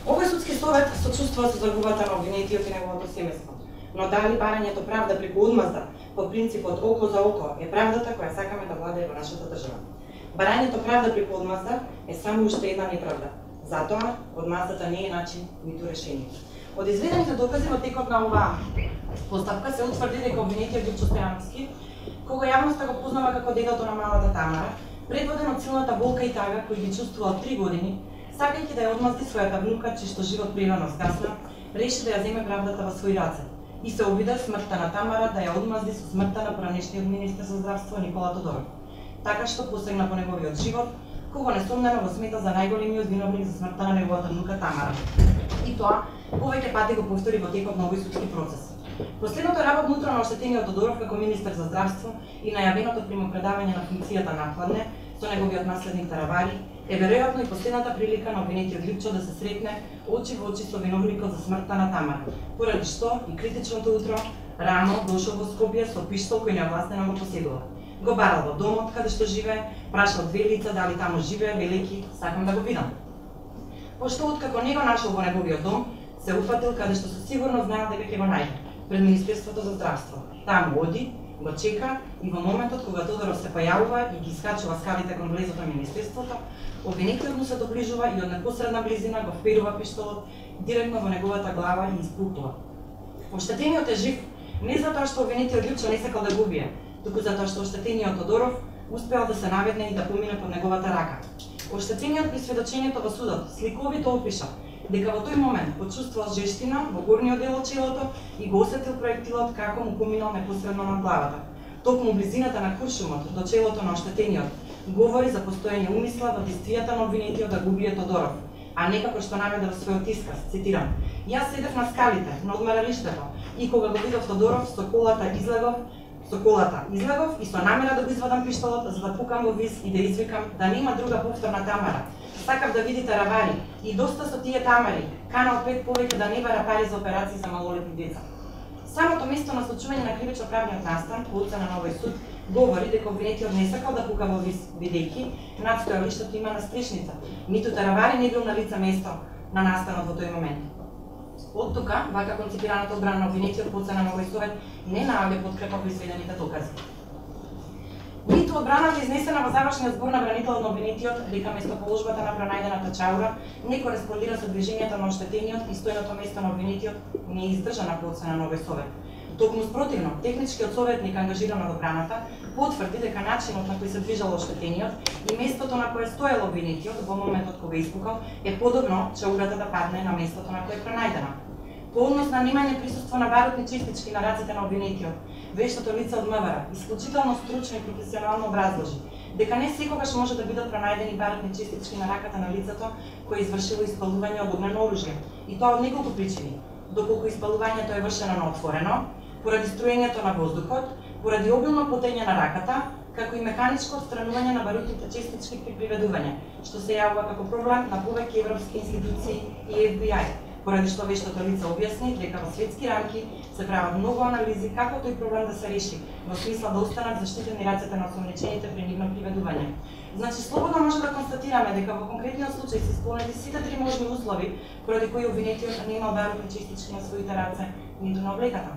Овој судски совет сочувствува со загубата на обвинетиот и неговото семејство. Но дали барањето правда преку одмазда, по принципот око за око, е правдата која сакаме да владее во нашата држава? Барањето правда преку одмазда е само уште една неправда. Затоа, одмаздата не е начин, ниту решение. Од изведените докази во текот на оваа постапка се утврди дека обвинетиот Лјупчо Стојановски, кога јавноста го познава како дедото на малата Тамара, предводен од силната болка и тага кој ги чувствувал 3 години, сакајќи да ја одмазди својата внука, чишто живот прирано скасна, реши да ја земе правдата во своји раце и се обида смртта на Тамара да ја одмазди со смртта на поранешниот министер за здравство Никола Тодоров, така што посегна по неговиот живот, кого несомнено го смета за најголемиот виновник за смртта на неговата внука Тамара. И тоа повеќе пати го повтори во текот на овој судски процес. Последното работно утро на оштетениот Тодоров како министер за здравство и најавеното примопредавање на функцијата накладне со неговиот наследник Таравари е веројатно и последната прилика на обвинетиот Лјупчо да се сретне очи во очи со виновникот за смртта на Тамара, поради што и критичното утро рано дошол во Скопје со пиштол кој неовластено го поседува. Го барал во домот каде што живее, прашал 2 лица дали таму живее, велејќи сакам да го видам. Пошто откако не го нашол во неговиот дом, се упатил каде што со сигурно знаел дека ќе го најде, пред Министерството за здравство. Таму оди, го чека и во моментот кога Тодоров се појавува и ги искачува скалите кон влезот на Министерството, обвинетиот му се доближува и од непосредна близина го вперува пиштолот директно во неговата глава и испукнува. Оштетениот е жив не затоа што обвинетиот Лјупчо не сакал да го убие, туку затоа што оштетениот Тодоров успеал да се наведне и да помине под неговата рака. Оштетениот при сведочењето во судот сликовито опиша дека во тој момент почувствувал жештина во горниот дел од челото и го осетил проектилот како му поминал непосредно над главата. Токму близината на куршумот до челото на оштетениот говори за постоење умисла во действијата на обвинетиот да го убие Тодоров, а не како што наведе во својот исказ, цитирам: "Јас седев на скалите, на одмаралиштето, и кога го видов Тодоров со колата излегов и со намера да го извадам пиштолот за да пукам во виз и да извикам да нема друга повторна Тамара. Сакав да види Таравари и доста со тие Тамари, канал 5 повеќе да не бара пари за операции за малолетни деца." Самото место на случување на кривично-правниот настан, по оцена на овој суд, говори дека обвинетиот не сакал да пука во виз, бидејќи над стојалиштето има настрешница, ниту Таравари не бил на лице место на настанот во тој момент. Од тука, вака концепираната одбрана на обвинетиот по оцена на овој совет не наоѓа подкрепа во изведените докази. Ниту одбраната изнесена во завршниот збор на бранителот на обвинетиот дека местоположбата на пронајдената чаура не кореспондира со движењето на оштетениот и стојното место на обвинетиот не е издржана по оцена на овој совет. Токму спротивно, техничкиот советник ангажиран од одбраната потврди дека начинот на кој се движал оштетениот и местото на кое стоел обвинетиот во моментот кога испукал е подобно чаурата да падне на местото на кое е пронајдена. По однос на немање присуство на барутни честички на рацете на обвинетиот, вештото лице од МВР исклучително стручно и професионално образложи дека не секогаш може да бидат пронајдени барутни честички на раката на лицето кој извршило испалување од огнено оружје, и тоа од неколку причини: доколку испалувањето е вршено на отворено, поради струењето на воздухот, поради обилно потење на раката, како и механичко отстранување на барутните честички при приведување, што се јавува како проблем на повеќе европски институции и FBI, поради што вештото лице објасни дека во светски рамки се прават многу анализи како тој проблем да се реши, во смисла да останат заштитени рацете на осомничените при нивно приведување. Значи, слободно може да констатираме дека во конкретниот случај се исполнети сите 3 можни услови поради кои обвинетиот не имал барутни честички на своите раце, ниту на облеката.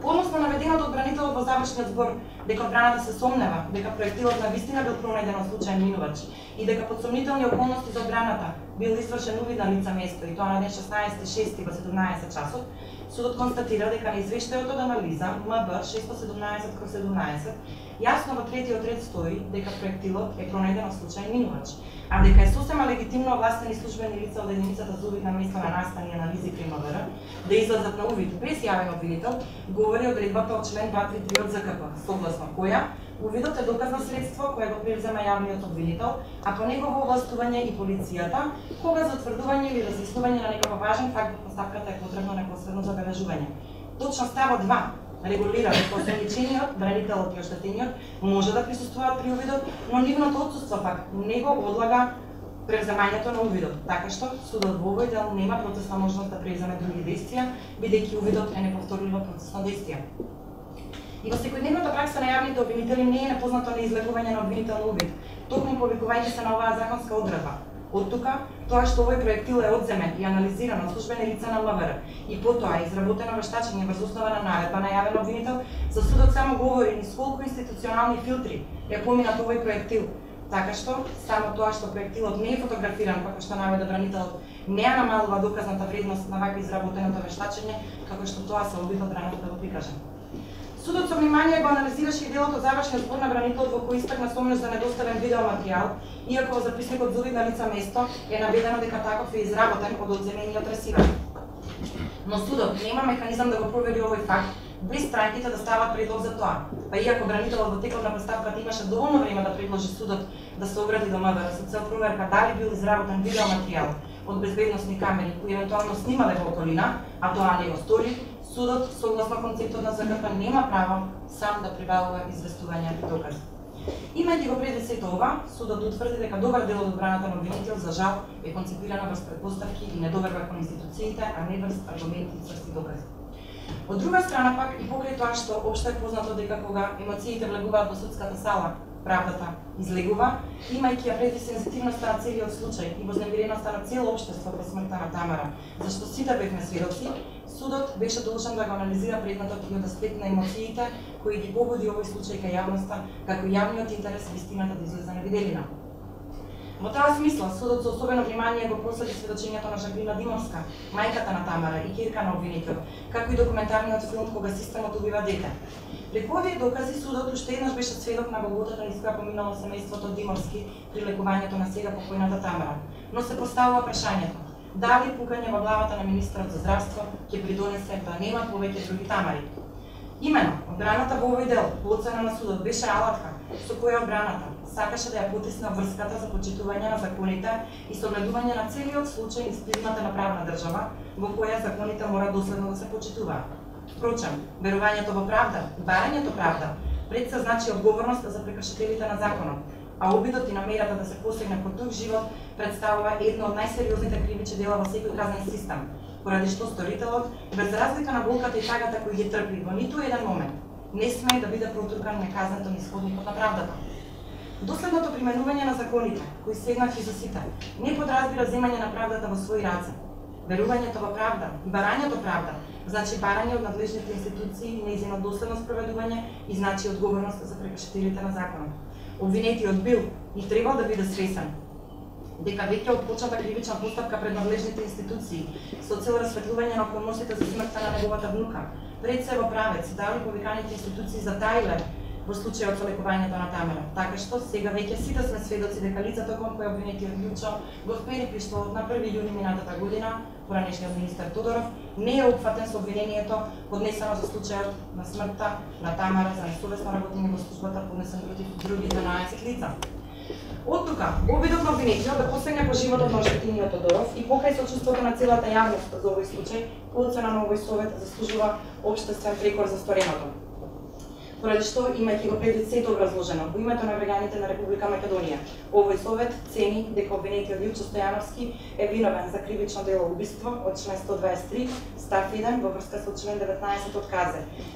По однос на наведеното од бранителот во завршниот збор дека одбраната се сомнева дека проектилот на вистина бил пронајден од случаен минувач и дека под сомнителни околности за одбраната бил извршен увид на лице место, и тоа на ден 16.6 во 17 часот, судот констатира дека на извештајот од анализа МБ 617/17 јасно во третиот ред стои дека проектилот е пронајден од случаен минувач, а дека е сосема легитимно овластени службени лица од единицата за увид на место на настан и анализи при МВР да излезат на увид без јавен обвинител, говори одредбата од член 233 од ЗКП, согласно која увидот е доказно средство кое го превзема јавниот обвинител, а по негово овластување и полицијата, кога за утврдување или разјаснување на некој важен факт во постапката е потребно непосредно забележување. Точно ставот 2 регулира дека осомничениот, бранителот и оштетениот може да присуствуваат при увидот, но нивното отсуство пак не го одлага превземањето на увидот, така што судот во овој дел нема процесна можност да превземе други действија, бидејќи увидот е неповторливо процесно действие. И во секојдневната пракса на јавните обвинители не е непознато неизлегување на обвинител на увид, токму повикување се на оваа законска одредба. Од тука, Тоа што овој проектил е одземен и анализиран од службени лица на МВР и потоа изработено вештачење врз основа на наредба на јавен обвинител, за судот само говори низ колку институционални филтри е поминат овој проектил, така што само тоа што проектилот не е фотографиран, како што наведе бранителот, не ја намалува доказната вредност на вака изработеното вештачење, како што тоа се обидува бранителот да го прикаже. Судот со внимание го анализираше и делото завршен збор на бранителот во кој истакна сомнеш за недоставен видеоматеријал, иако во записникот за увид на лица место е наведено дека таков е изработен од одземениот ресивер. Но судот нема механизам да го провери овој факт, без странките да стават предлог за тоа. Па иако бранителот во текот на постапката имаше доволно време да предложи судот да се обрати до МВР со цел проверка дали бил изработен видеоматеријал од безбедносни камери кои евентуално снимале во околина, а тоа не го стори, судот, согласно концептот на ЗКП, нема право сам да прибавува известување и докази. Имајќи го пред сето ова, судот утврди дека добар дел од одбраната на обвинител за жал е концепирана врз предпоставки и недоверба кон институциите, а не врз аргументи и цврсти докази. Од друга страна пак и покрај тоа што општо е познато дека кога емоциите влегуваат во судската сала, правдата излегува, имајќи ја предвид сензитивноста на целиот случај и вознемиреноста на цело општество по смртта на Тамара, зашто сите бевме сведоци, судот беше должен да го анализира предметот и од аспект на емоциите кои ги погоди овој случај кај јавноста, како јавниот интерес и вистината да излезе на виделина. Во таа смисла, судот со особено внимание го проследи сведочењето на Жаклина Димовска, мајката на Тамара и ќерка на обвинител, како и документарниот филм Кога системот убива дете. Преку овие докази, судот уште еднаш беше сведок на голготата низ која поминало семејството Димовски при лекувањето на сега покојната Тамара. Но се поставува прашањето: дали пукање во главата на министерот за здравство ќе придонесе да нема повеќе други Тамари? Имено, одбраната во овој дел, по оцена на судот, беше алатка со која одбраната сакаше да ја потисне врската за почитување на законите и согледување на целиот случај низ призмата на правна држава, во која законите мора доследно да се почитуваат. Впрочем, верувањето во правда и барањето правда пред се значи одговорност за прекршителите на законот, а обидот и намерата да се постигне по тук живот представува едно од најсериозните кривични дела во секој казнен систем, поради што сторителот, без разлика на болката и тагата кои ги трпи во ниту еден момент, не смее да биде протуркан неказнето низ ходникот на правдата. Доследното применување на законите, кои се еднакви за сите, не подразбира земање на правдата во своји раце. Верувањето во правда и барањето правда значи барање од надлежните институции, нејзино доследно спроведување и значи одговорност за прекршителите на законот. Обвинетиот бил и требал да биде свесен дека веќе отпочната кривична постапка пред надлежните институции со цел расветлување на околностите за смртта на неговата внука, пред се во правец дали повиканите институции затаиле во случајот со лекувањето на Тамара. Така што сега веќе сите сме сведоци дека лицето кон кој обвинетиот Јучо го впери пиштолот на 1 јуни минатата година, поранешниот министер Тодоров, не е опфатен со обвинението поднесено за случајот на смртта на Тамара за несовесно работење во службата поднесен против други 12 лица. Од тука, обидот на обвинетиот да постигне по животот на оштетениот Тодоров и покрај сочувството на целата јавност за овој случај, по оцена на овој совет заслужува општествен прекор за стореното. Поради што, имајќи го предвид сето образложено во името на граѓаните на Република Македонија, овој совет цени дека обвинетиот Јучо Стојановски е виновен за кривично дело убиство од член 123 став 1 во врска со член 19 од КЗ,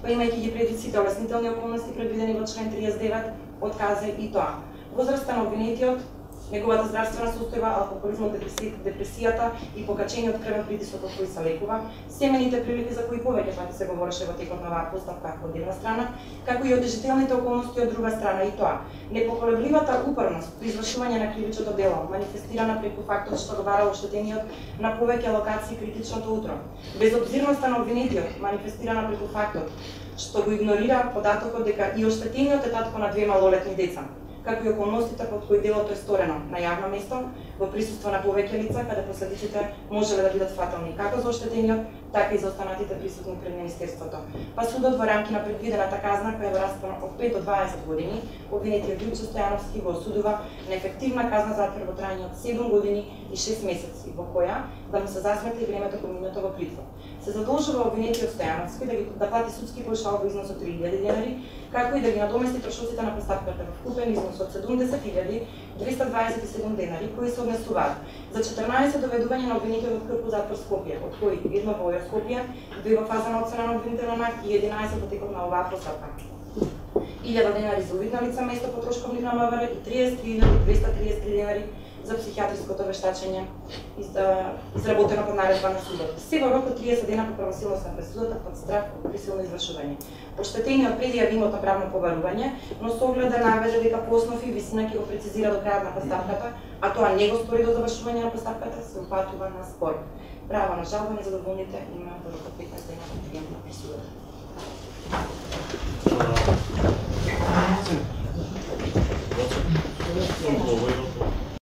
па имајќи ги предвид сите олеснителни околности предвидени во член 39 од КЗ и тоа: возраста на обвинетиот, неговата здравствена состојба, алкохолизмот, депресијата и покачениот крвен притисок од кој се лекува, семените прилики за кои повеќе пати се говореше во текот на оваа постапка од една страна, како и одежителните околности од друга страна, и тоа: непоколебливата упорност при извршување на кривичното дело, манифестирана преку фактот што го бара оштетениот на повеќе локации критичното утро, безобзирноста на обвинетиот, манифестирана преку фактот што го игнорира податокот дека и оштетениот е татко на 2 малолетни деца, како и околностите под кои делото е сторено на јавно место, во присуство на повеќе лица, каде последиците можеле да бидат фатални како за оштетениот, така и за останатите присутни пред Министерството. Па судот во рамки на предвидената казна, која е во распон од 5 до 20 години, обвинетиот Јучо Стојановски го осудува на ефективна казна затвор во трајање од 7 години и 6 месеци, во која да му се засмети времето поминато во притвор. Се задолжува обвинетиот Стојановски да плати судски паушал во износ од 3000 денари, како и да ги надомести трошоците на постапката во вкупен износ од 70.227 денари, кои се однесуваат за 14 доведување на обвинетиот од КПУ затвор Скопје, од кои едно во Скопје, 2 во фаза на оцена на обвинителен акт и 11 во текот на оваа постапка. 1000 денари за увид на лица место по трошковник на МВР и 33.233 денари за психијатриското вештачење изработено по наредба на судот. Се во рок од 30 дена по правосилност на пресудата под страх од присилно извршување. Поштетениот преди јавимото правно побарување, но со оглед да наведе дека по основ и висина ќе го прецизира до крајот на постапката, а тоа не го стори до завршување на постапката, се упатува на спор. Право на жалба незадоволните има во рок од 15 дена по пријем на присудата.